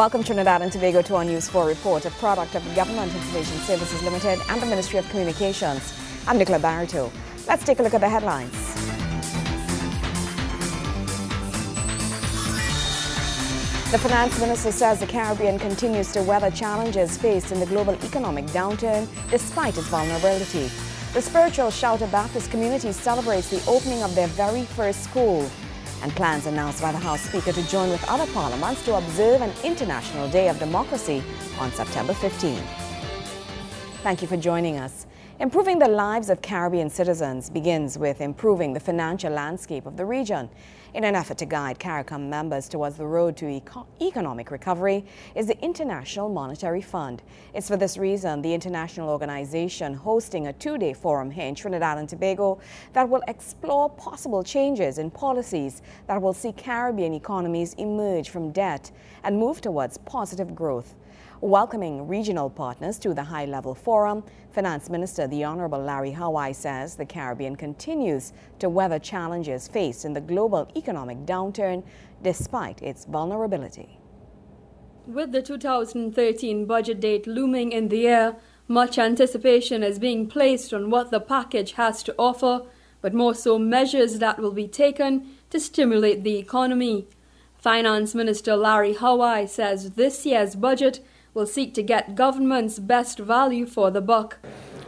Welcome Trinidad and Tobago to our News 4 report, a product of the Government Information Services Limited and the Ministry of Communications. I'm Nicola Barito. Let's take a look at the headlines. The Finance Minister says the Caribbean continues to weather challenges faced in the global economic downturn despite its vulnerability. The spiritual Shouter Baptist community celebrates the opening of their very first school, and plans announced by the House Speaker to join with other parliaments to observe an International Day of Democracy on September 15. Thank you for joining us. Improving the lives of Caribbean citizens begins with improving the financial landscape of the region. In an effort to guide CARICOM members towards the road to economic recovery is the International Monetary Fund. It's for this reason the international organization hosting a two-day forum here in Trinidad and Tobago that will explore possible changes in policies that will see Caribbean economies emerge from debt and move towards positive growth. Welcoming regional partners to the high-level forum, Finance Minister the Honorable Larry Hawai says the Caribbean continues to weather challenges faced in the global economic downturn despite its vulnerability. With the 2013 budget date looming in the air, much anticipation is being placed on what the package has to offer, but more so measures that will be taken to stimulate the economy. Finance Minister Larry Hawai says this year's budget will seek to get government's best value for the buck.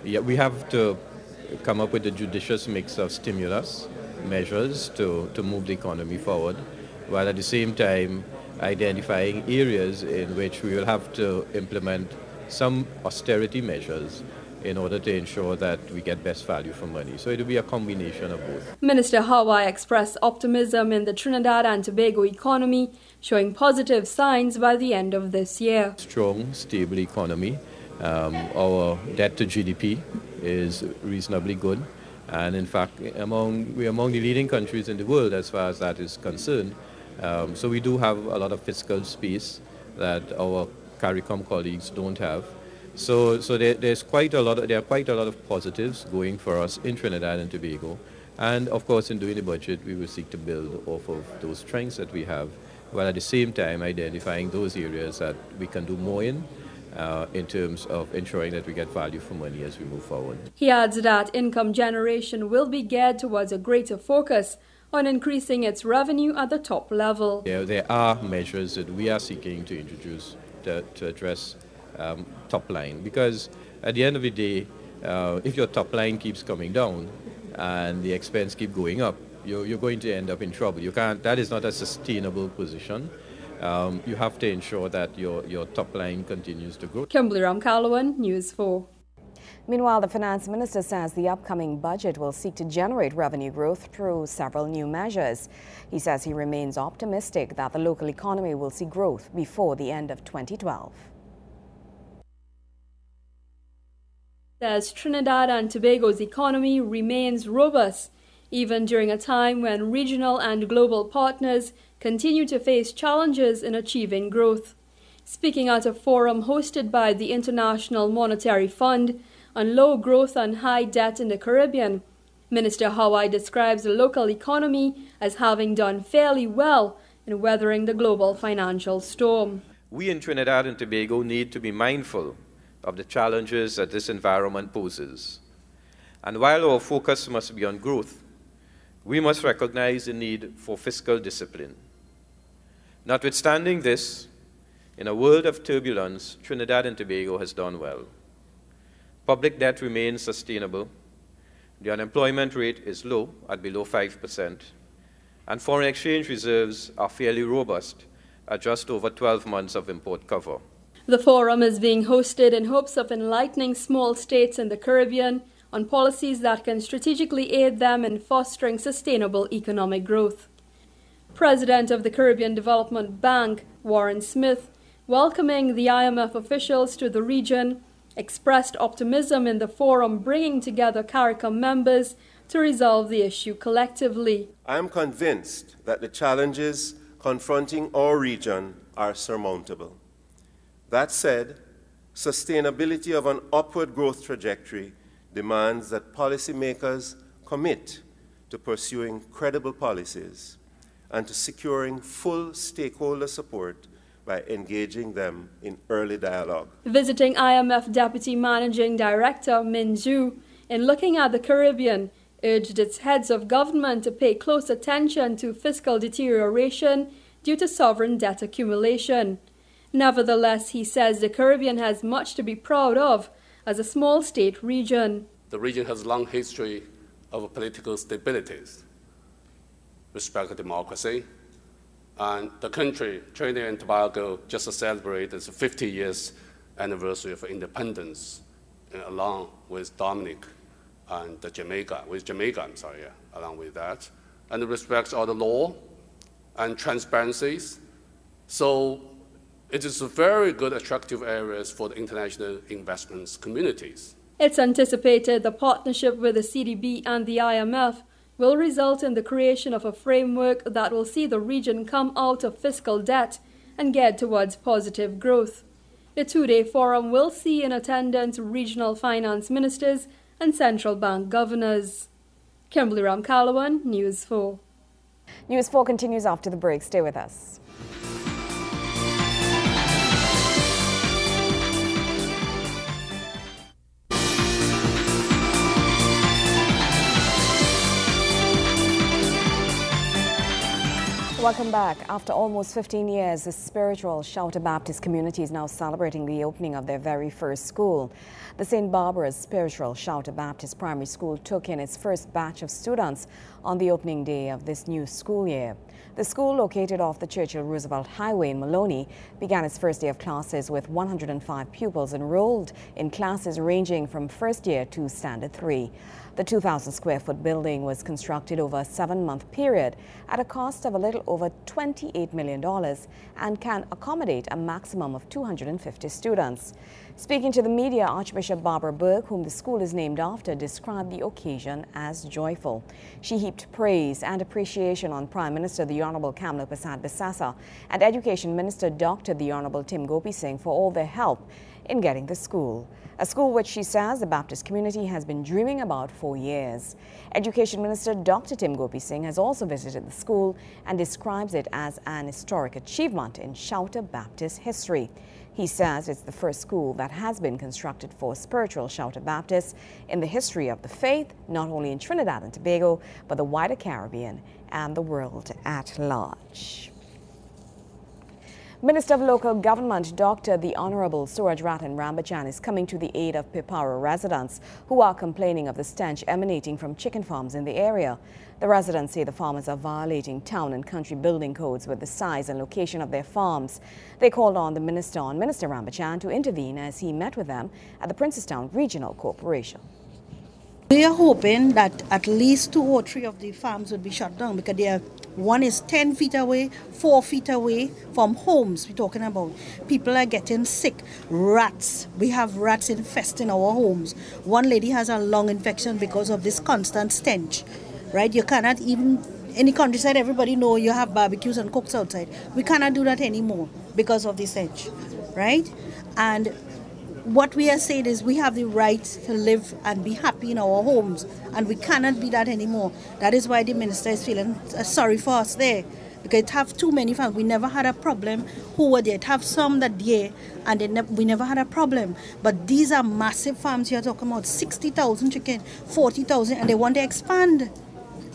Yeah, we have to come up with a judicious mix of stimulus measures to move the economy forward, while at the same time identifying areas in which we will have to implement some austerity measures in order to ensure that we get best value for money. So it will be a combination of both. Minister Hawai expressed optimism in the Trinidad and Tobago economy, showing positive signs by the end of this year. Strong, stable economy. Our debt to GDP is reasonably good. And in fact, we're among the leading countries in the world as far as that is concerned. So we do have a lot of fiscal space that our CARICOM colleagues don't have. So there are quite a lot of positives going for us in Trinidad and Tobago. And of course, in doing the budget, we will seek to build off of those strengths that we have, while at the same time identifying those areas that we can do more in terms of ensuring that we get value for money as we move forward. He adds that income generation will be geared towards a greater focus on increasing its revenue at the top level. There are measures that we are seeking to introduce to address top line, because at the end of the day, if your top line keeps coming down and the expense keep going up, you're going to end up in trouble. That is not a sustainable position. You have to ensure that your top line continues to grow. Kimberly Ramkalawan, News 4. Meanwhile, the Finance Minister says the upcoming budget will seek to generate revenue growth through several new measures. He says he remains optimistic that the local economy will see growth before the end of 2012. As Trinidad and Tobago's economy remains robust, even during a time when regional and global partners continue to face challenges in achieving growth. Speaking at a forum hosted by the International Monetary Fund on low growth and high debt in the Caribbean, Minister Hawai describes the local economy as having done fairly well in weathering the global financial storm. We in Trinidad and Tobago need to be mindful of the challenges that this environment poses. And while our focus must be on growth, we must recognize the need for fiscal discipline. Notwithstanding this, in a world of turbulence, Trinidad and Tobago has done well. Public debt remains sustainable. The unemployment rate is low at below 5%, and foreign exchange reserves are fairly robust at just over 12 months of import cover. The forum is being hosted in hopes of enlightening small states in the Caribbean on policies that can strategically aid them in fostering sustainable economic growth. President of the Caribbean Development Bank, Warren Smith, welcoming the IMF officials to the region, expressed optimism in the forum bringing together CARICOM members to resolve the issue collectively. I am convinced that the challenges confronting our region are surmountable. That said, sustainability of an upward growth trajectory demands that policymakers commit to pursuing credible policies and to securing full stakeholder support by engaging them in early dialogue. Visiting IMF Deputy Managing Director Min Zhu, in looking at the Caribbean, urged its heads of government to pay close attention to fiscal deterioration due to sovereign debt accumulation. Nevertheless, he says the Caribbean has much to be proud of as a small state region. The region has a long history of political stability, respect for democracy, and the country, Trinidad and Tobago, just celebrated its 50 years anniversary of independence, along with Dominic and Jamaica, along with that, and it respects all the law and transparencies. So it is a very good, attractive areas for the international investments communities. It's anticipated the partnership with the CDB and the IMF will result in the creation of a framework that will see the region come out of fiscal debt and get towards positive growth. The two-day forum will see in attendance regional finance ministers and central bank governors. Kimberly Ramkalawan, News 4. News 4 continues after the break. Stay with us. Welcome back. After almost 15 years, the spiritual Shouter Baptist community is now celebrating the opening of their very first school. The St. Barbara's Spiritual Shouter Baptist Primary School took in its first batch of students on the opening day of this new school year. The school, located off the Churchill-Roosevelt Highway in Maloney, began its first day of classes with 105 pupils enrolled in classes ranging from first year to Standard 3. The 2,000 square foot building was constructed over a 7-month period at a cost of a little over $28 million and can accommodate a maximum of 250 students. Speaking to the media, Archbishop Barbara Burke, whom the school is named after, described the occasion as joyful. She heaped praise and appreciation on Prime Minister the Honorable Kamla Persad-Bissessar and Education Minister Dr. the Honorable Tim Gopi Singh for all their help in getting the school. A school which she says the Baptist community has been dreaming about for years. Education Minister Dr. Tim Gopi Singh has also visited the school and describes it as an historic achievement in Shouter Baptist history. He says it's the first school that has been constructed for spiritual Shouter Baptists in the history of the faith, not only in Trinidad and Tobago, but the wider Caribbean and the world at large. Minister of Local Government Dr. the Honorable Suraj Ratan Rambachan is coming to the aid of Pipara residents who are complaining of the stench emanating from chicken farms in the area. The residents say the farmers are violating town and country building codes with the size and location of their farms. They called on Minister Rambachan to intervene as he met with them at the Princestown Regional Corporation. We are hoping that at least 2 or 3 of the farms would be shut down because one is 10 feet away, 4 feet away from homes we're talking about. People are getting sick. Rats. We have rats infesting our homes. One lady has a lung infection because of this constant stench. Right? You cannot even, in the countryside, everybody know you have barbecues and cooks outside. We cannot do that anymore because of the stench. Right? And what we are saying is we have the right to live and be happy in our homes, and we cannot be that anymore. That is why the minister is feeling sorry for us there, because it have too many farms. We never had a problem who were there. It have some that year, and we never had a problem. But these are massive farms. You're talking about 60,000 chicken, 40,000, and they want to expand,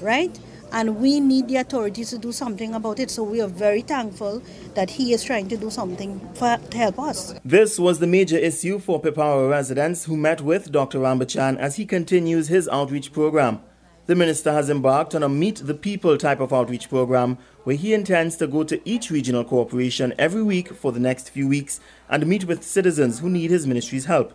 right? And we need the authorities to do something about it. So we are very thankful that he is trying to do something to help us. This was the major issue for Pipara residents who met with Dr. Rambachan as he continues his outreach program. The minister has embarked on a Meet the People type of outreach program where he intends to go to each regional corporation every week for the next few weeks and meet with citizens who need his ministry's help.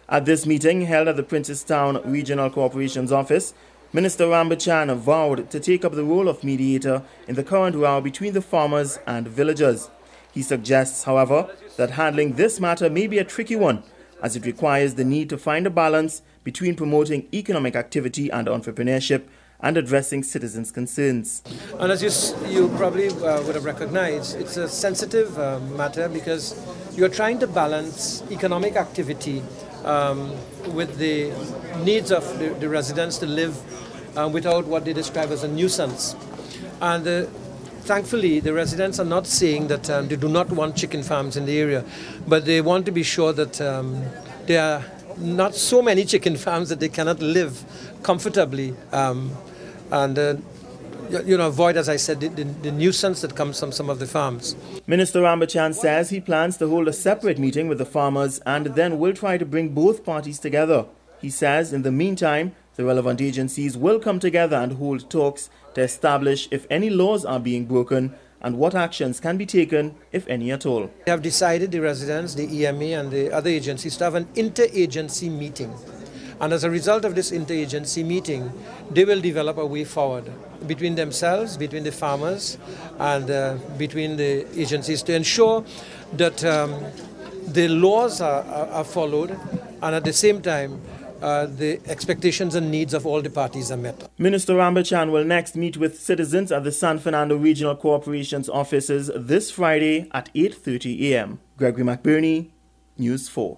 At this meeting held at the Princestown Regional Corporation's office, Minister Rambachan vowed to take up the role of mediator in the current row between the farmers and villagers. He suggests, however, that handling this matter may be a tricky one, as it requires the need to find a balance between promoting economic activity and entrepreneurship and addressing citizens' concerns. And as you probably would have recognized, it's a sensitive matter because you're trying to balance economic activity with the needs of the residents to live without what they describe as a nuisance. And the thankfully, the residents are not saying that they do not want chicken farms in the area, but they want to be sure that there are not so many chicken farms that they cannot live comfortably and avoid, as I said, the nuisance that comes from some of the farms. Minister Rambachan says he plans to hold a separate meeting with the farmers and then will try to bring both parties together. He says in the meantime, the relevant agencies will come together and hold talks to establish if any laws are being broken and what actions can be taken, if any at all. We have decided, the residents, the EMA and the other agencies, to have an interagency meeting. And as a result of this interagency meeting, they will develop a way forward between themselves, between the farmers, and between the agencies to ensure that the laws are followed, and at the same time, the expectations and needs of all the parties are met. Minister Rambachan will next meet with citizens at the San Fernando Regional Corporation's offices this Friday at 8:30 a.m. Gregory McBurney, News 4.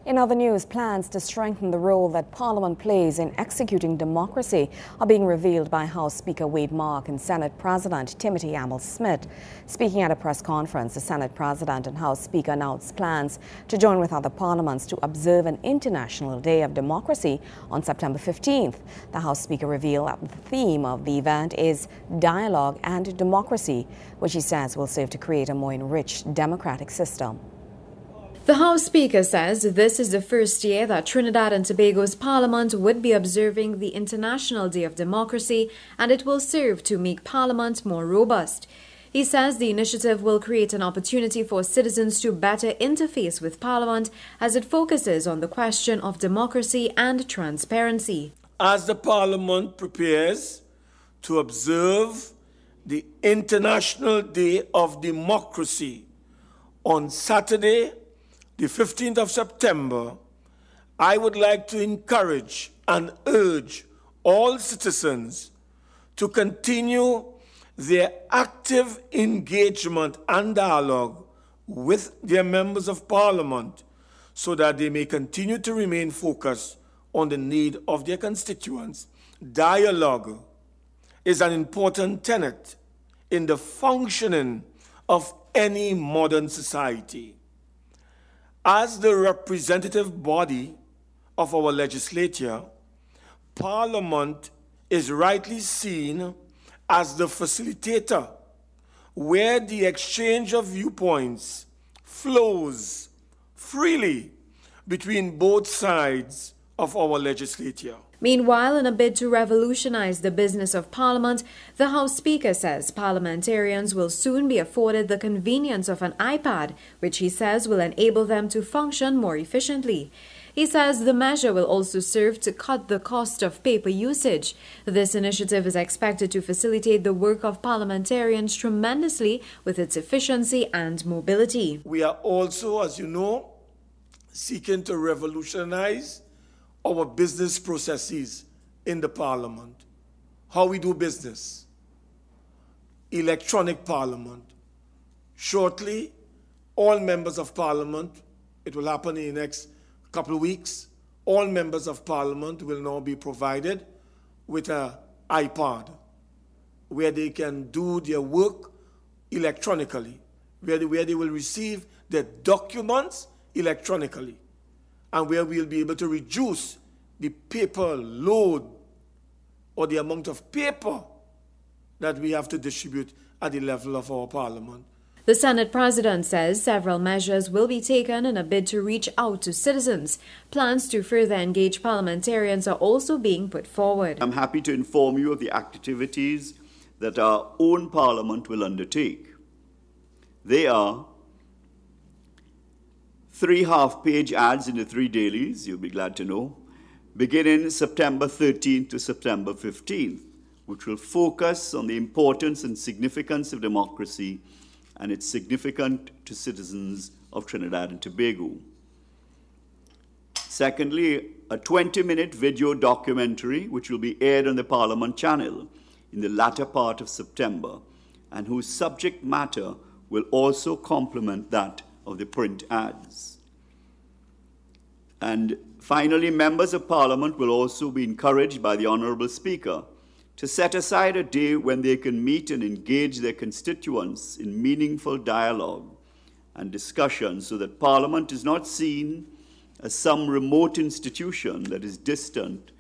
In other news, plans to strengthen the role that Parliament plays in executing democracy are being revealed by House Speaker Wade Mark and Senate President Timothy Amell-Smith. Speaking at a press conference, the Senate President and House Speaker announced plans to join with other parliaments to observe an International Day of Democracy on September 15th. The House Speaker revealed that the theme of the event is Dialogue and Democracy, which he says will serve to create a more enriched democratic system. The House Speaker says this is the first year that Trinidad and Tobago's Parliament would be observing the International Day of Democracy, and it will serve to make Parliament more robust. He says the initiative will create an opportunity for citizens to better interface with Parliament as it focuses on the question of democracy and transparency. As the Parliament prepares to observe the International Day of Democracy on Saturday, the 15th of September, I would like to encourage and urge all citizens to continue their active engagement and dialogue with their members of Parliament so that they may continue to remain focused on the need of their constituents. Dialogue is an important tenet in the functioning of any modern society. As the representative body of our legislature, Parliament is rightly seen as the facilitator where the exchange of viewpoints flows freely between both sides of our legislature. Meanwhile, in a bid to revolutionize the business of Parliament, the House Speaker says parliamentarians will soon be afforded the convenience of an iPad, which he says will enable them to function more efficiently. He says the measure will also serve to cut the cost of paper usage. This initiative is expected to facilitate the work of parliamentarians tremendously with its efficiency and mobility. We are also, as you know, seeking to revolutionize our business processes in the Parliament, how we do business, electronic Parliament. Shortly, all members of Parliament, it will happen in the next couple of weeks, all members of Parliament will now be provided with an iPad where they can do their work electronically, where they will receive their documents electronically, and where we'll be able to reduce the paper load or the amount of paper that we have to distribute at the level of our Parliament. The Senate President says several measures will be taken in a bid to reach out to citizens. Plans to further engage parliamentarians are also being put forward. I'm happy to inform you of the activities that our own Parliament will undertake. They are 3 half-page ads in the 3 dailies, you'll be glad to know, beginning September 13th to September 15th, which will focus on the importance and significance of democracy and its significance to citizens of Trinidad and Tobago. Secondly, a 20-minute video documentary which will be aired on the Parliament channel in the latter part of September and whose subject matter will also complement that of the print ads. And finally, members of Parliament will also be encouraged by the Honourable Speaker to set aside a day when they can meet and engage their constituents in meaningful dialogue and discussion so that Parliament is not seen as some remote institution that is distant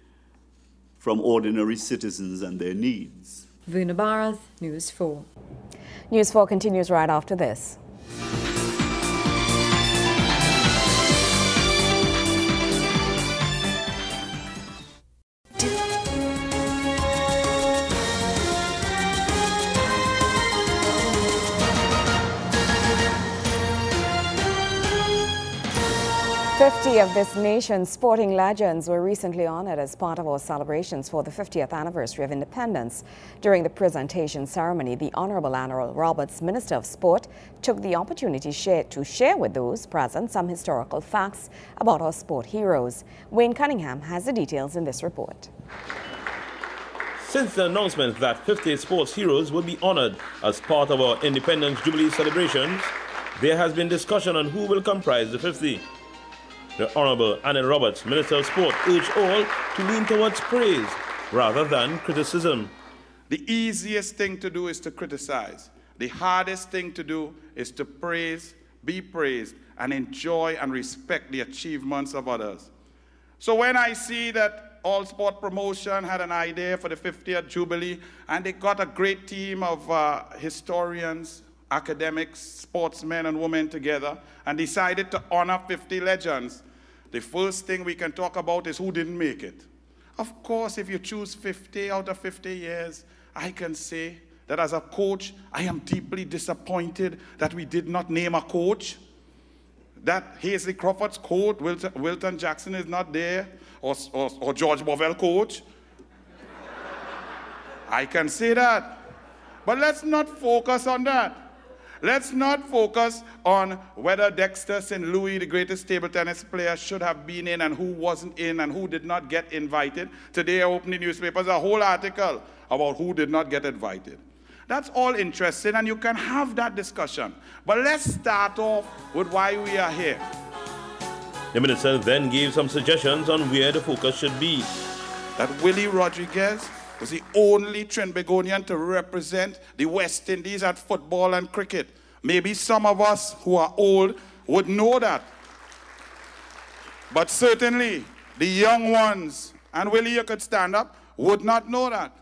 from ordinary citizens and their needs. Vuna Barath, News 4. News 4 continues right after this. Fifty of this nation's sporting legends were recently honored as part of our celebrations for the 50th anniversary of independence. During the presentation ceremony, the Honorable Anna Roberts, Minister of Sport, took the opportunity to share with those present some historical facts about our sport heroes. Wayne Cunningham has the details in this report. Since the announcement that 50 sports heroes will be honored as part of our Independence Jubilee celebrations, there has been discussion on who will comprise the 50. The Honorable Anna Roberts, Minister of Sport, urged all to lean towards praise rather than criticism. The easiest thing to do is to criticize. The hardest thing to do is to praise, be praised, and enjoy and respect the achievements of others. So when I see that All Sport Promotion had an idea for the 50th Jubilee, and they got a great team of historians, academics, sportsmen and women together and decided to honor 50 legends, the first thing we can talk about is who didn't make it. Of course, if you choose 50 out of 50 years, I can say that as a coach, I am deeply disappointed that we did not name a coach. That Hazley Crawford's coach, Wilton Jackson is not there, or George Bovell coach. I can say that. But let's not focus on that. Let's not focus on whether Dexter St. Louis, the greatest table tennis player, should have been in and who wasn't in and who did not get invited. Today I opened the newspapers, a whole article about who did not get invited. That's all interesting and you can have that discussion. But let's start off with why we are here. The minister then gave some suggestions on where the focus should be. That Willie Rodriguez was the only Trinbagonian to represent the West Indies at football and cricket. Maybe some of us who are old would know that. But certainly the young ones, and Willie, you could stand up, would not know that.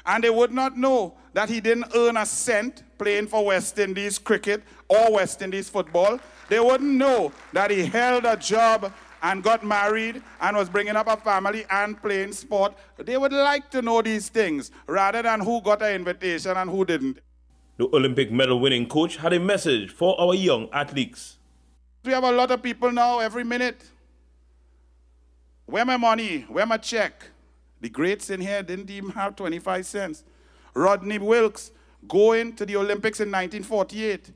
And they would not know that he didn't earn a cent playing for West Indies cricket or West Indies football. They wouldn't know that he held a job and got married and was bringing up a family and playing sport. They would like to know these things rather than who got an invitation and who didn't. The Olympic medal-winning coach had a message for our young athletes. We have a lot of people now every minute. Where my money? Where my check? The greats in here didn't even have 25 cents. Rodney Wilkes going to the Olympics in 1948.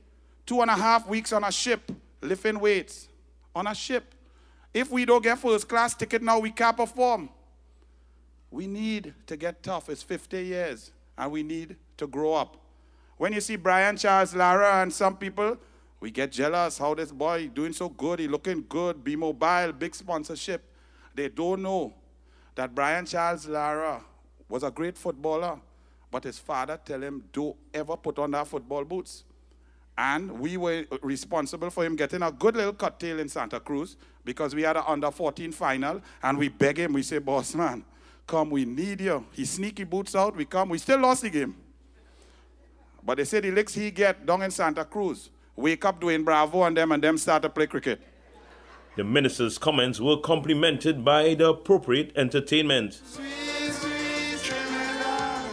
2.5 weeks on a ship, lifting weights on a ship. If we don't get first-class ticket now, we can't perform. We need to get tough. It's 50 years, and we need to grow up. When you see Brian Charles Lara and some people, we get jealous. How this boy doing so good? He looking good. Be Mobile, big sponsorship. They don't know that Brian Charles Lara was a great footballer, but his father tell him, don't ever put on that football boots. And we were responsible for him getting a good little cocktail in Santa Cruz because we had an under-14 final, and we beg him, we say, boss man, come, we need you. He sneaky boots out, we come, we still lost the game. But they say the licks he get down in Santa Cruz, wake up Dwayne Bravo and them start to play cricket. The minister's comments were complemented by the appropriate entertainment. Sweet, sweet Trinidad,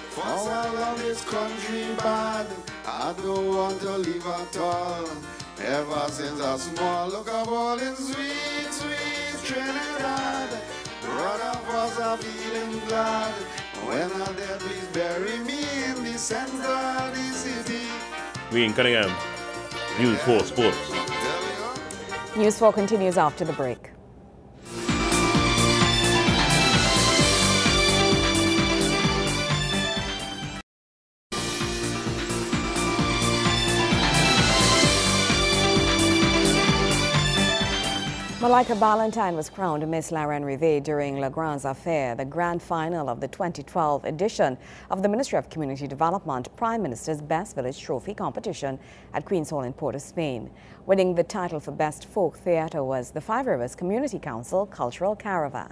for I love this country bad. I don't want to leave at all. Ever since I was small, look up all in sweet, sweet Trinidad. Brother was a feeling glad. When I'm dead, please bury me in the center of the city. Wayne Cunningham, News 4 Sports. News 4 continues after the break. Malika Ballantyne was crowned Miss La Reine Rêvée during Le Grand Affaire, the grand final of the 2012 edition of the Ministry of Community Development Prime Minister's Best Village Trophy competition at Queen's Hall in Port of Spain. Winning the title for Best Folk Theatre was the Five Rivers Community Council Cultural Caravan.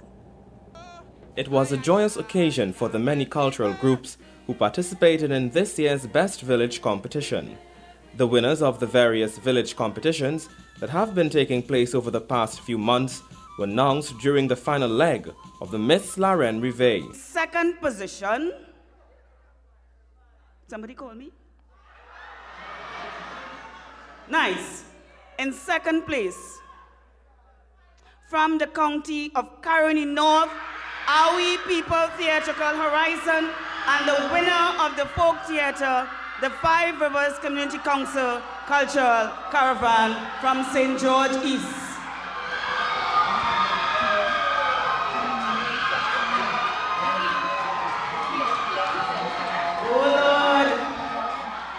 It was a joyous occasion for the many cultural groups who participated in this year's Best Village competition. The winners of the various village competitions that have been taking place over the past few months were announced during the final leg of the Miss La Reine Rêvée. Second position. Somebody call me? Nice. In second place, from the county of Caroni North, Awi People Theatrical Horizon, and the winner of the folk theatre, the Five Rivers Community Council Cultural Caravan from St. George East. Oh Lord,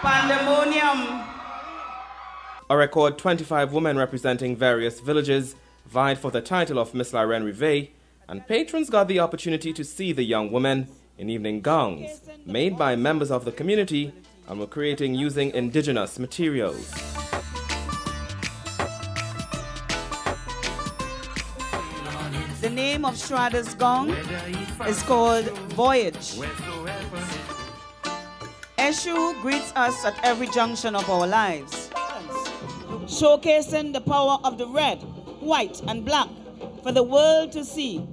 pandemonium. A record 25 women representing various villages vied for the title of Miss La Reine Rêvée, and patrons got the opportunity to see the young women in evening gowns made by members of the community and were creating using indigenous materials. The name of Shraddha's gown is called Voyage. Eshu greets us at every junction of our lives, showcasing the power of the red, white, and black for the world to see.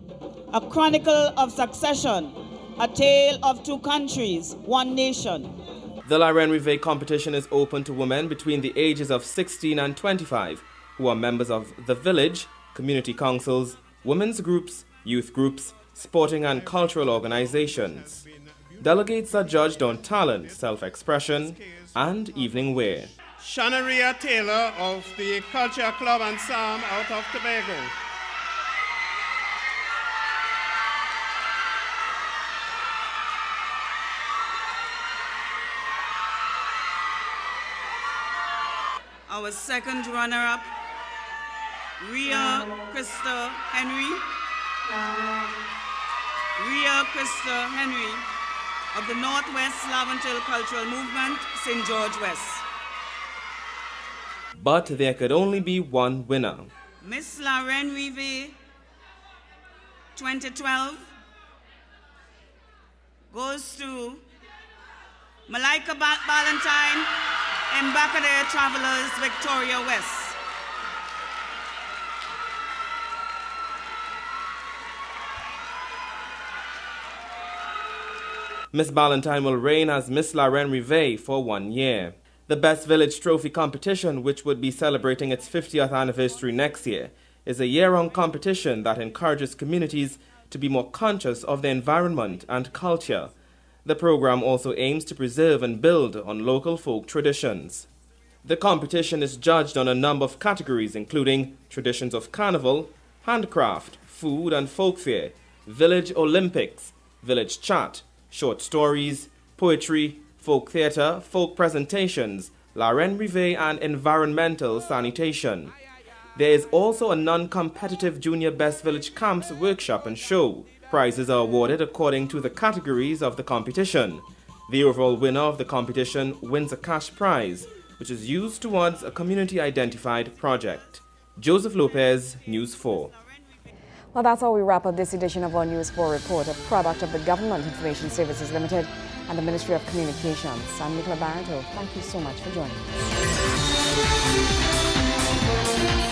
A chronicle of succession, a tale of two countries, one nation. The La Reine Rêvée competition is open to women between the ages of 16 and 25 who are members of the village, community councils, women's groups, youth groups, sporting and cultural organizations. Delegates are judged on talent, self-expression, and evening wear. Shanaria Taylor of the Culture Club and Psalm out of Tobago. Our second runner-up, Rhea Krista Henry. Rhea Krista Henry of the Northwest Slaventil Cultural Movement, St. George West. But there could only be one winner. Miss La Reine Rêvée 2012 goes to Malika Ballantyne, Mbakade Travelers, Victoria West. Miss Ballantyne will reign as Miss La Reine Rêvée for 1 year. The Best Village Trophy competition, which would be celebrating its 50th anniversary next year, is a year-round competition that encourages communities to be more conscious of their environment and culture. The program also aims to preserve and build on local folk traditions. The competition is judged on a number of categories, including traditions of carnival, handcraft, food and folk fair, village Olympics, village chat, short stories, poetry, folk theatre, folk presentations, La Reine Rêvée and environmental sanitation. There is also a non-competitive Junior Best Village Camps workshop and show. Prizes are awarded according to the categories of the competition. The overall winner of the competition wins a cash prize, which is used towards a community-identified project. Joseph Lopez, News 4. Well, that's how we wrap up this edition of our News 4 report, a product of the Government Information Services Limited and the Ministry of Communications. I'm Nicola Barreto. Thank you so much for joining us.